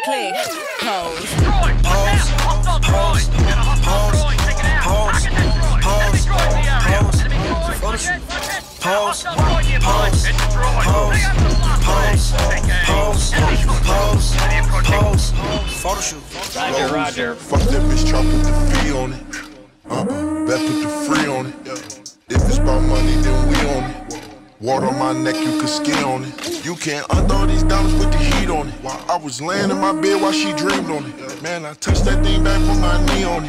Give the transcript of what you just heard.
click. Pose. Pose. Pose. Pose. Pose. Pose. Pose. Pose. Pose. Photo shoot. Roger, Roger. Fuck that bitch, try put the fee on it. Bet put the free on it. If it's about money, then we on it. Water on my neck, you can ski on it. You can't undo these dollars with the heat on it. I was laying in my bed while she dreamed on it. Man, I touched that thing back with my knee on it.